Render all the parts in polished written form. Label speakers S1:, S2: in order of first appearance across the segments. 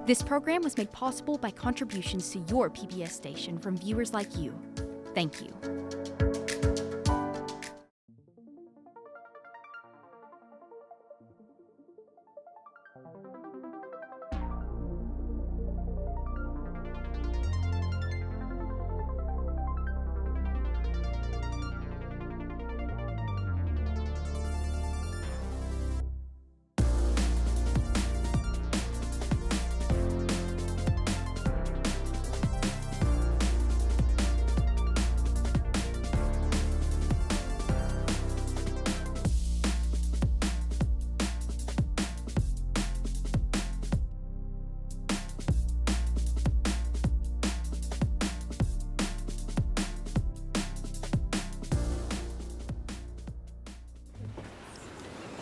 S1: This program was made possible by contributions to your PBS station from viewers like you. Thank you.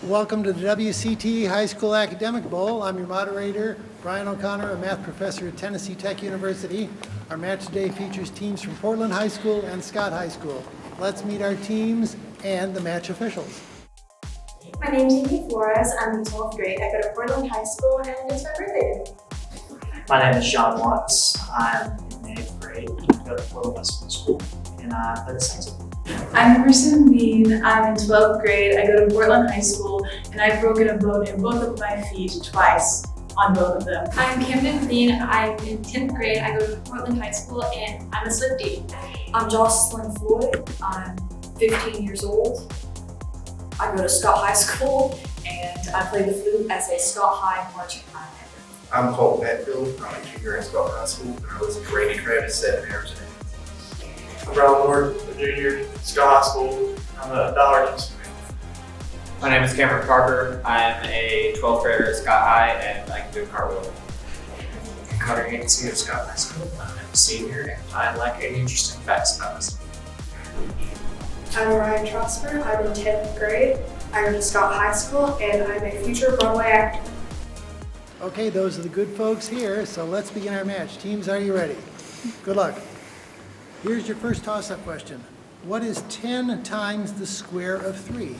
S2: Welcome to the WCTE High School Academic Bowl. I'm your moderator, Brian O'Connor, a math professor at Tennessee Tech University. Our match today features teams from Portland High School and Scott High School. Let's meet our teams and the match officials.
S3: My name is Sindi Flores. I'm in 12th grade. I go to Portland High School and it's my birthday today.
S4: My name is Sean Watts. I'm in 8th grade. I go to Portland West School and I play the saxophone.
S5: I'm Kristen Bean. I'm in 12th grade. I go to Portland High School and I've broken a bone in both of my feet twice on both of them.
S6: I'm Camden Bean. I'm in 10th grade. I go to Portland High School and I'm a Swiftie.
S7: I'm Jocelyn Floyd. I'm 15 years old. I go to Scott High School and I play the flute as a Scott High marching band member.
S8: I'm Culp. I'm a junior at Scott High School and I listen to Randy Travis at Arizona.
S9: I'm Ron Ward, a junior at Scott High School. I'm a dollar instrument.
S10: My name is Cameron Parker. I'm a 12th grader at Scott High and I can do a cartwheel.
S4: I'm Connor Yancey at Scott High School. I'm a senior and I like any interesting facts about myself.
S3: I'm Ryan Trosper. I'm in 10th grade. I go to Scott High School and I'm a future Broadway actor.
S2: Okay, those are the good folks here, so let's begin our match. Teams, are you ready? Good luck. Here's your first toss-up question. What is 10 times the square of 3?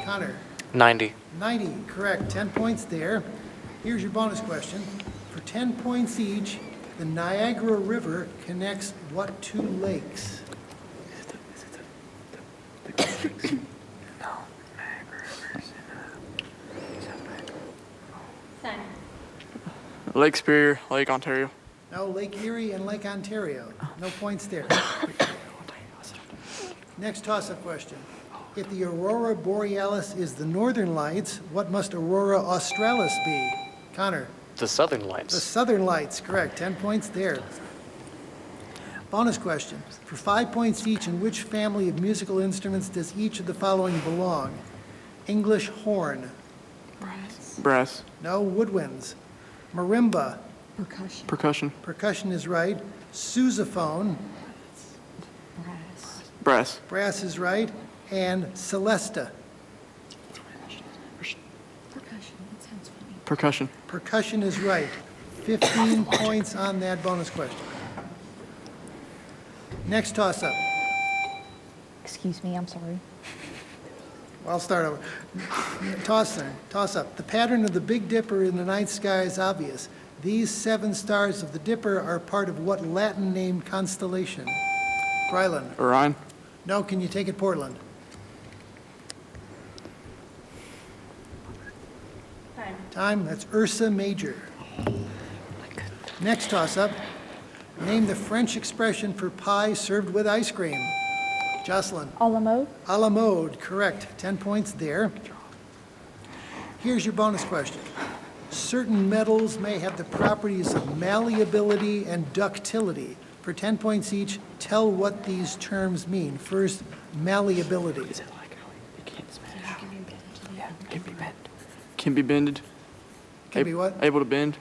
S2: Connor?
S11: 90.
S2: 90, correct. 10 points there. Here's your bonus question. For 10 points each, the Niagara River connects what two lakes?
S11: No, Niagara River's in
S9: Lake Superior, Lake Ontario.
S2: No, Lake Erie and Lake Ontario. No points there. Next toss-up question. If the aurora borealis is the northern lights, what must aurora australis be? Connor?
S11: The Southern Lights.
S2: The southern lights, correct. 10 points there. Bonus question. For 5 points each, in which family of musical instruments does each of the following belong? English horn.
S9: Brass.
S2: No, woodwinds. Marimba.
S9: Percussion.
S2: Percussion is right. Sousaphone.
S9: Brass.
S2: Brass is right. And celesta.
S9: Percussion.
S2: Percussion is right. 15 points on that bonus question. Next toss-up.
S12: Excuse me, I'm sorry.
S2: Well, I'll start over. Toss-up. The pattern of the Big Dipper in the night sky is obvious. These 7 stars of the Dipper are part of what Latin-named constellation? Brylan?
S9: Orion.
S2: No, can you take it, Portland? Time, that's Ursa Major. Next toss-up. Name the French expression for pie served with ice cream. Jocelyn?
S12: A la mode?
S2: A la mode, correct. 10 points there. Here's your bonus question. Certain metals may have the properties of malleability and ductility. For 10 points each, tell what these terms mean. First, malleability.
S9: Is it like how you can't smash? Yeah, can be bent. Can be bended.
S2: Can be what?
S9: Able to bend.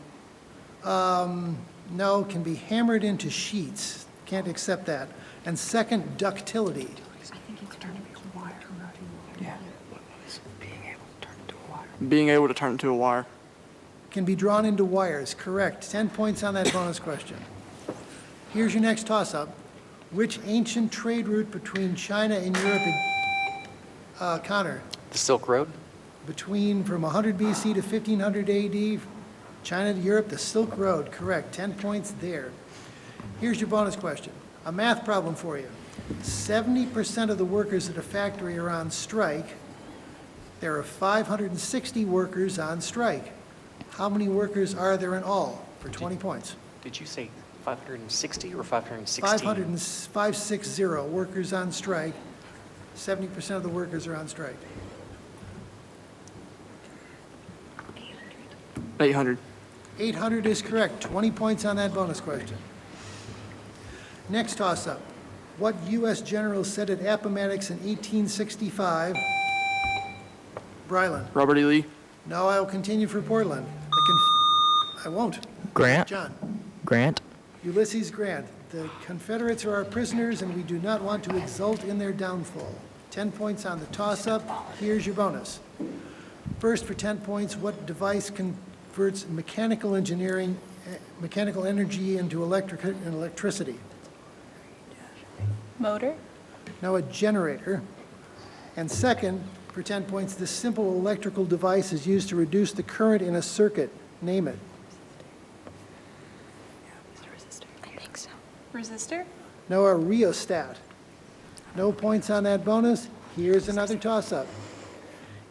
S2: No, can be hammered into sheets. Can't accept that. And second, ductility.
S11: I think it's turning into a wire. Yeah. Being able to turn into a wire.
S9: Being able to turn into a wire.
S2: Can be drawn into wires, correct. 10 points on that bonus question. Here's your next toss-up. Which ancient trade route between China and Europe, Connor?
S11: The Silk Road?
S2: Between from 100 BC to 1500 AD, China to Europe, the Silk Road, correct, 10 points there. Here's your bonus question, a math problem for you. 70% of the workers at a factory are on strike. There are 560 workers on strike. How many workers are there in all for 20 points?
S11: Did you say 560 or 516?
S2: 560 workers on strike. 70% of the workers are on strike.
S11: 800.
S2: 800 is correct. 20 points on that bonus question. Next toss-up. What U.S. general said at Appomattox in 1865? Brylan.
S11: Robert E. Lee.
S2: No, I will continue for Portland. I won't.
S11: Grant.
S2: John.
S11: Grant.
S2: Ulysses Grant. The Confederates are our prisoners, and we do not want to exult in their downfall. 10 points on the toss-up. Here's your bonus. First, for 10 points, what device converts mechanical energy into electricity?
S12: Motor?
S2: No, a generator. And second, for 10 points, this simple electrical device is used to reduce the current in a circuit. Name it.
S12: I think so.
S5: Resistor?
S2: No, a rheostat. No points on that bonus. Here's another toss-up.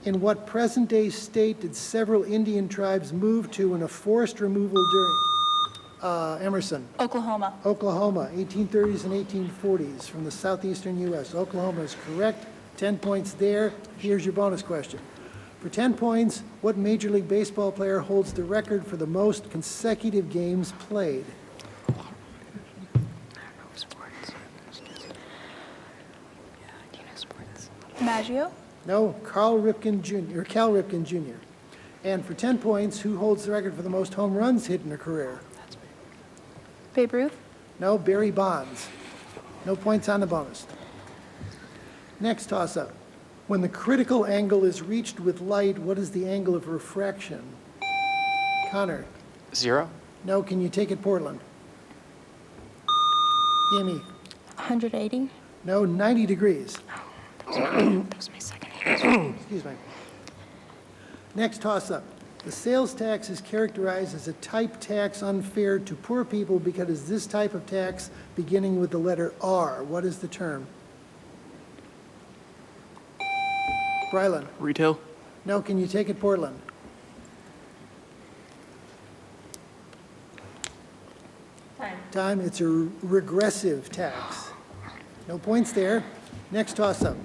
S2: In what present-day state did several Indian tribes move to in a forced removal during Emerson?
S12: Oklahoma.
S2: Oklahoma, 1830s and 1840s, from the southeastern U.S. Oklahoma is correct. 10 points there. Here's your bonus question. For 10 points, what Major League Baseball player holds the record for the most consecutive games played?
S12: Maggio?
S2: No, Cal Ripken Jr. And for 10 points, who holds the record for the most home runs hit in a career?
S12: Babe Ruth?
S2: No, Barry Bonds. No points on the bonus. Next toss-up. When the critical angle is reached with light, what is the angle of refraction? Connor.
S11: 0.
S2: No, can you take it, Portland? Amy.
S12: 180?
S2: No, 90 degrees.
S12: That was my second answer.
S2: Excuse me. Next toss-up. The sales tax is characterized as a type tax unfair to poor people because this type of tax beginning with the letter R. What is the term? Brylan.
S11: Retail.
S2: No, can you take it, Portland? Time. It's a regressive tax. No points there. Next toss-up.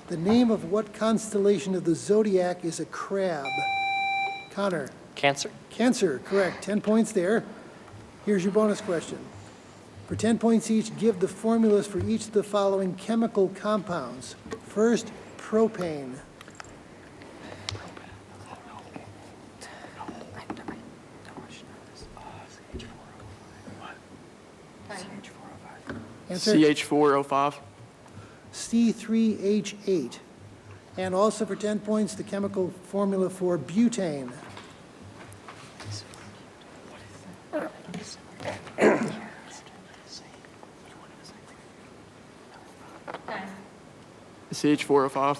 S2: The name of what constellation of the zodiac is a crab? Connor.
S11: Cancer.
S2: Cancer, correct. 10 points there. Here's your bonus question. For 10 points each, give the formulas for each of the following chemical compounds. First, propane. Answer?
S11: CH4O5.
S2: C3H8. And also for 10 points, the chemical formula for butane.
S11: CH4O5.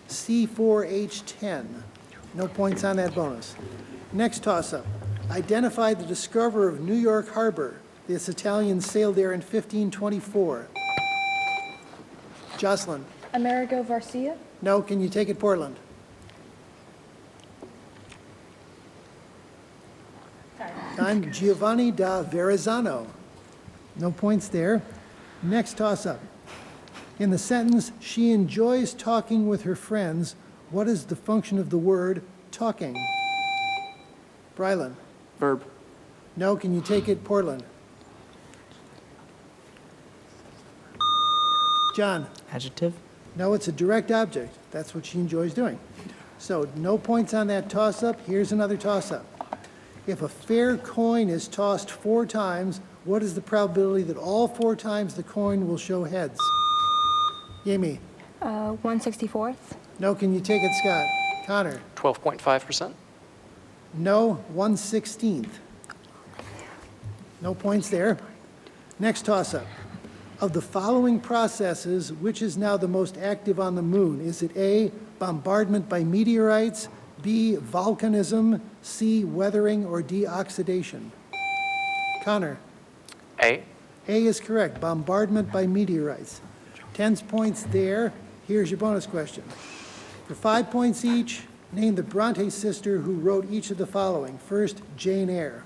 S2: C4H10. No points on that bonus. Next toss-up. Identify the discoverer of New York Harbor. This Italian sailed there in 1524. Jocelyn.
S12: Amerigo Garcia?
S2: No, can you take it, Portland? Time. Giovanni da Verrazzano. No points there. Next toss-up. In the sentence, she enjoys talking with her friends, what is the function of the word talking? Brylan.
S11: Verb.
S2: No, can you take it, Portland? John.
S11: Adjective.
S2: No, it's a direct object. That's what she enjoys doing. So no points on that toss-up. Here's another toss-up. If a fair coin is tossed 4 times, what is the probability that all 4 times the coin will show heads? Amy.
S12: 1/64th?
S2: No, can you take it, Scott? Connor.
S11: 12.5%.
S2: No, 1/16th. No points there. Next toss-up. Of the following processes, which is now the most active on the moon? Is it A, bombardment by meteorites, B, volcanism, C, weathering, or D, oxidation? Connor?
S10: A.
S2: A is correct, bombardment by meteorites. 10 points there. Here's your bonus question. For 5 points each, name the Bronte sister who wrote each of the following. First, Jane Eyre.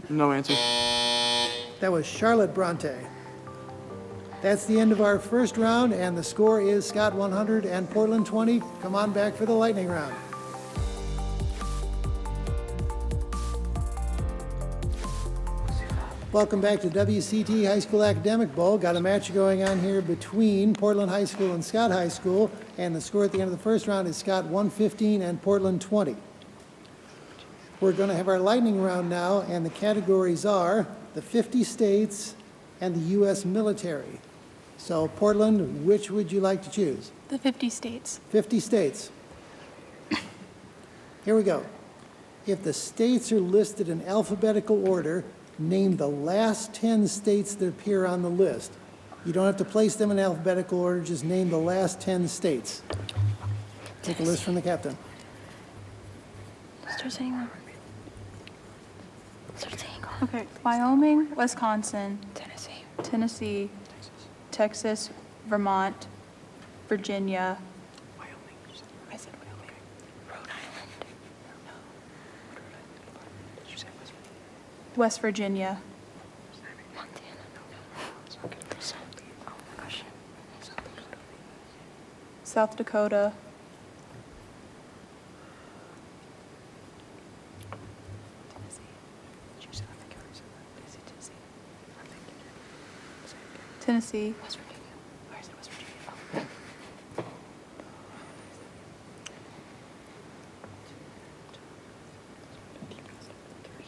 S11: No answer.
S2: That was Charlotte Bronte. That's the end of our first round, and the score is Scott 100 and Portland 20. Come on back for the lightning round. Welcome back to WCTE High School Academic Bowl. Got a match going on here between Portland High School and Scott High School, and the score at the end of the first round is Scott 115 and Portland 20. We're going to have our lightning round now, and the categories are the 50 states and the U.S. military. So, Portland, which would you like to choose?
S12: The 50 states.
S2: 50 states. Here we go. If the states are listed in alphabetical order, name the last 10 states that appear on the list. You don't have to place them in alphabetical order, just name the last 10 states. Take a list from the captain.
S12: Start saying them. Start saying them.
S13: Okay, Wyoming, Wisconsin,
S12: Tennessee,
S13: Tennessee, Texas, Vermont, Virginia.
S12: Wyoming. I said Wyoming. Rhode Island. No. Did you say
S13: West Virginia.
S12: Montana. No. Oh my gosh.
S13: South Dakota. Tennessee.
S12: West Virginia. Where is it? West Virginia. Oh.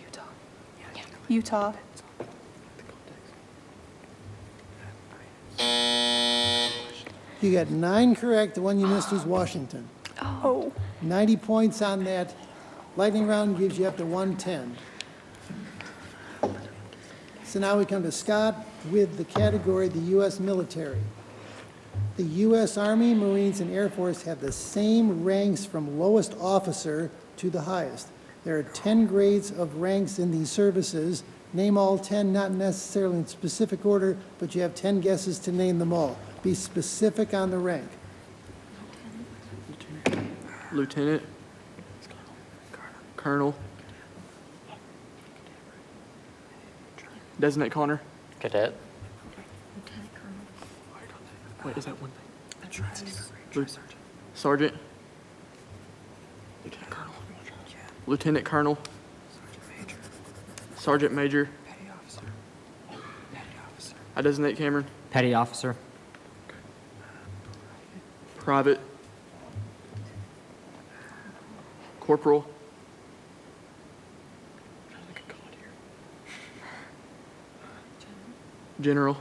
S12: Utah. Yeah.
S13: Utah.
S2: You got 9 correct. The one you missed was Washington.
S13: Oh.
S2: 90 points on that. Lightning round gives you up to 110. So now we come to Scott with the category, the U.S. military. The U.S. Army, Marines, and Air Force have the same ranks from lowest officer to the highest. There are 10 grades of ranks in these services. Name all 10, not necessarily in specific order, but you have 10 guesses to name them all. Be specific on the rank.
S11: Lieutenant. Colonel. Designate Connor.
S10: Cadet.
S11: Wait, is that one thing? Sergeant. Lieutenant Colonel. Lieutenant Colonel. Sergeant Major. I designate Cameron.
S10: Petty officer.
S11: Private. Corporal. General.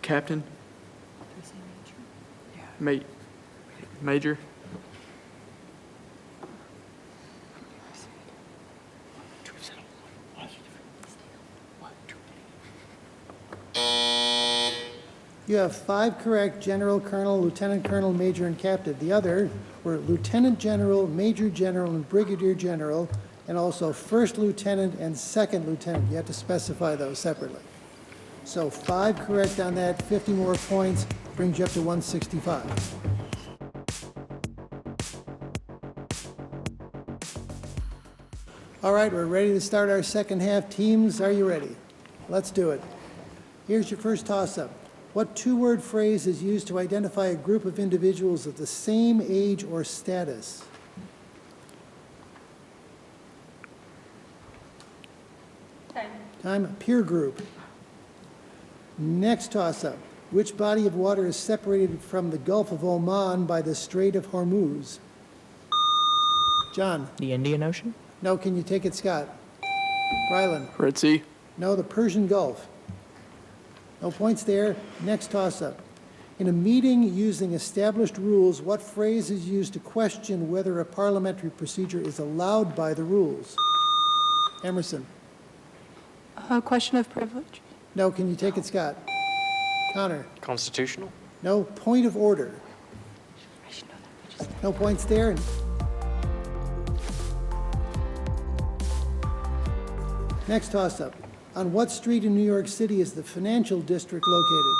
S11: Captain. Major.
S2: You have 5 correct: General, Colonel, Lieutenant Colonel, Major, and Captain. The other were Lieutenant General, Major General, and Brigadier General, and also First Lieutenant and Second Lieutenant. You have to specify those separately. So 5 correct on that, 50 more points, brings you up to 165. All right, we're ready to start our second half. Teams, are you ready? Let's do it. Here's your first toss-up. What 2-word phrase is used to identify a group of individuals of the same age or status? Time. Peer group. Next toss-up. Which body of water is separated from the Gulf of Oman by the Strait of Hormuz? John.
S10: The Indian Ocean?
S2: No, can you take it, Scott? Brylan.
S11: Red Sea.
S2: No, the Persian Gulf. No points there. Next toss-up. In a meeting using established rules, what phrase is used to question whether a parliamentary procedure is allowed by the rules? Emerson.
S13: A question of privilege.
S2: No, can you take it, Scott? Connor?
S14: Constitutional?
S2: No, point of order. No points there. Next toss-up. On what street in New York City is the financial district located?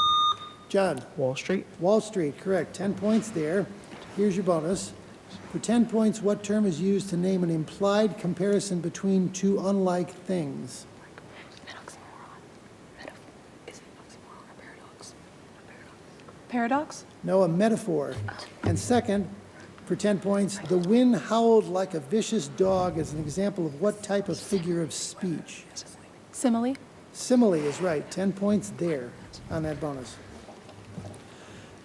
S2: John?
S14: Wall Street?
S2: Wall Street, correct. 10 points there. Here's your bonus. For 10 points, what term is used to name an implied comparison between two unlike things?
S13: Paradox?
S2: No, a metaphor. And second, for 10 points, the wind howled like a vicious dog is an example of what type of figure of speech?
S13: Simile?
S2: Simile is right. 10 points there on that bonus.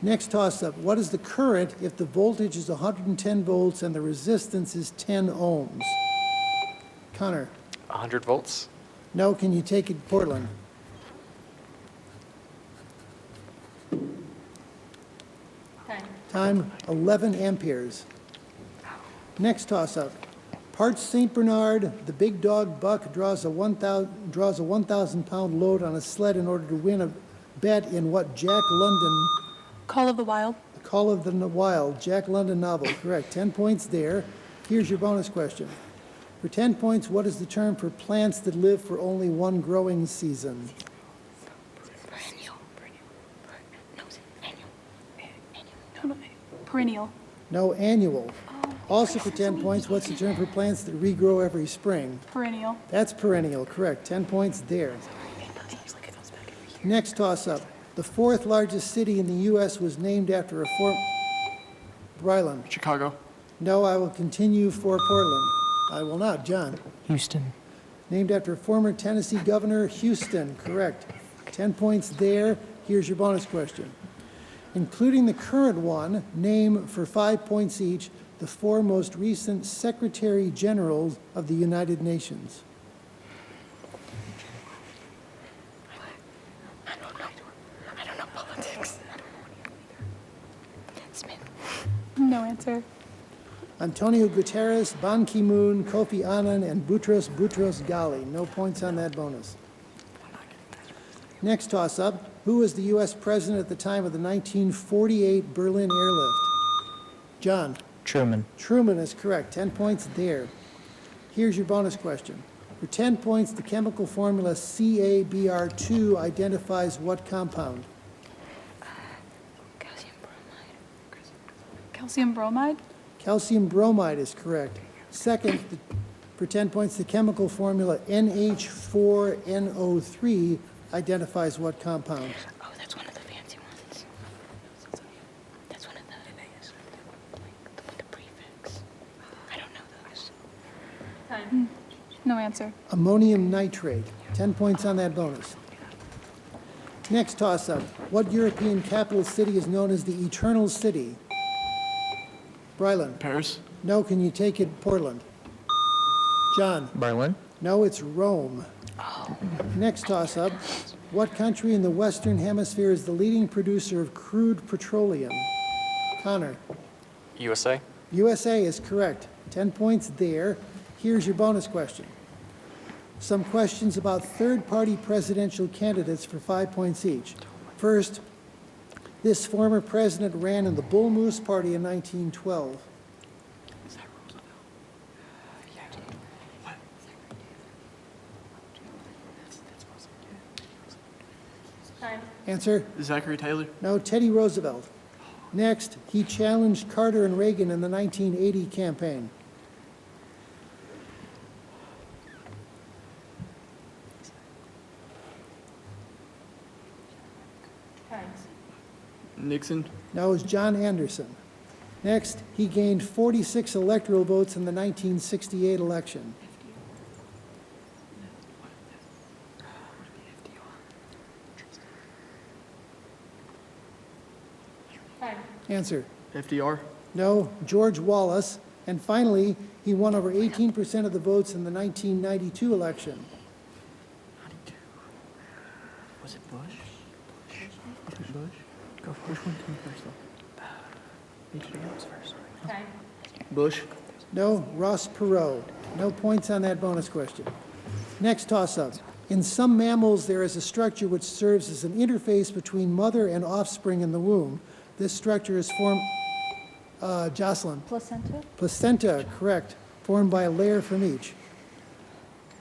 S2: Next toss-up. What is the current if the voltage is 110 volts and the resistance is 10 ohms? Connor?
S14: 100 volts?
S2: No, can you take it, Portland? Time, 11 amperes. Next toss-up. Parts St. Bernard, the big dog Buck draws a 1,000-pound load on a sled in order to win a bet in what Jack London...
S13: Call of the Wild?
S2: The Call of the Wild, Jack London novel, correct. 10 points there. Here's your bonus question. For 10 points, what is the term for plants that live for only one growing season?
S13: Perennial.
S2: No, annual. Also for 10 points, what's the term for plants that regrow every spring?
S13: Perennial.
S2: That's perennial, correct. 10 points there. Next toss-up. The fourth largest city in the U.S. was named after a Brylan.
S11: Chicago.
S2: No, I will continue for Portland. I will not. John.
S11: Houston.
S2: Named after former Tennessee Governor Houston, correct. 10 points there. Here's your bonus question. Including the current one, name for 5 points each the four most recent Secretary Generals of the United Nations.
S12: I don't know politics. Smith.
S13: No answer.
S2: Antonio Guterres, Ban Ki-moon, Kofi Annan, and Boutros Ghali. No points on that bonus. Next toss-up. Who was the U.S. president at the time of the 1948 Berlin airlift? John.
S14: Truman.
S2: Truman is correct. 10 points there. Here's your bonus question. For 10 points, the chemical formula CaBr2 identifies what compound?
S13: Calcium bromide?
S2: Calcium bromide is correct. Second, for 10 points, the chemical formula NH4NO3 identifies what compound?
S12: Oh, that's one of the fancy ones. That's one of the prefix. I don't know those.
S13: No answer.
S2: Ammonium nitrate. 10 points on that bonus. Next toss-up. What European capital city is known as the Eternal City? Brylan.
S11: Paris.
S2: No, can you take it, Portland? John.
S14: Berlin.
S2: No, it's Rome. Next toss-up. What country in the Western Hemisphere is the leading producer of crude petroleum? Connor.
S14: USA.
S2: USA is correct. 10 points there. Here's your bonus question. Some questions about third-party presidential candidates for 5 points each. First, this former president ran in the Bull Moose Party in 1912. Answer?
S11: Zachary Taylor.
S2: No, Teddy Roosevelt. Next, he challenged Carter and Reagan in the 1980 campaign.
S11: Nixon.
S2: No, it was John Anderson. Next, he gained 46 electoral votes in the 1968 election. Answer.
S11: FDR.
S2: No, George Wallace. And finally, he won over 18% of the votes in the 1992 election.
S11: Was it Bush? Was it Bush? Go for it. Which one came first, though? Bush.
S2: No, Ross Perot. No points on that bonus question. Next toss-up. In some mammals, there is a structure which serves as an interface between mother and offspring in the womb. This structure is formed, Jocelyn.
S13: Placenta?
S2: Placenta, correct, formed by a layer from each.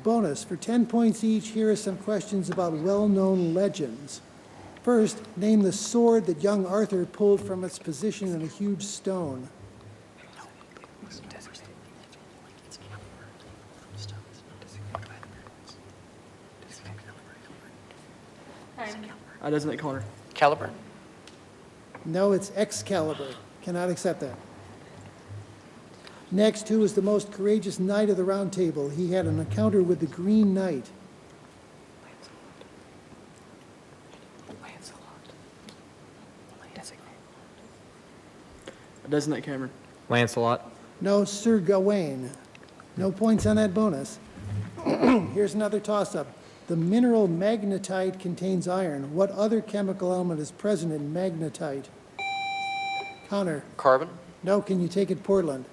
S2: Bonus, for 10 points each, here are some questions about well-known legends. First, name the sword that young Arthur pulled from its position in a huge stone.
S11: Doesn't it, Connor?
S14: Caliber?
S2: No, it's Excalibur. Cannot accept that. Next, who was the most courageous knight of the Round Table? He had an encounter with the Green Knight.
S11: Doesn't it, Cameron?
S10: Lancelot.
S2: No, Sir Gawain. No points on that bonus. Here's another toss-up. The mineral magnetite contains iron. What other chemical element is present in magnetite? Connor.
S14: Carbon?
S2: No, can you take it, Portland?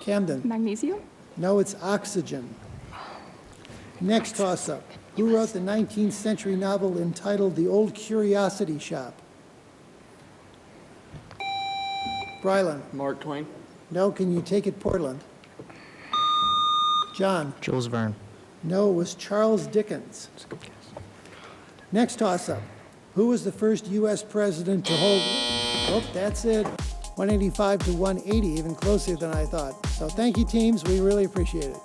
S2: Camden.
S13: Magnesium?
S2: No, it's oxygen. Next toss-up. Who wrote the 19th century novel entitled The Old Curiosity Shop? Brylan.
S11: Mark Twain.
S2: No, can you take it, Portland? John.
S10: Jules Verne.
S2: No, it was Charles Dickens. Next toss-up. Who was the first U.S. president to hold... Oh, that's it. 185 to 180, even closer than I thought. So thank you, teams. We really appreciate it.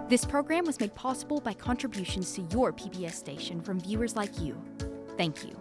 S1: This program was made possible by contributions to your PBS station from viewers like you. Thank you.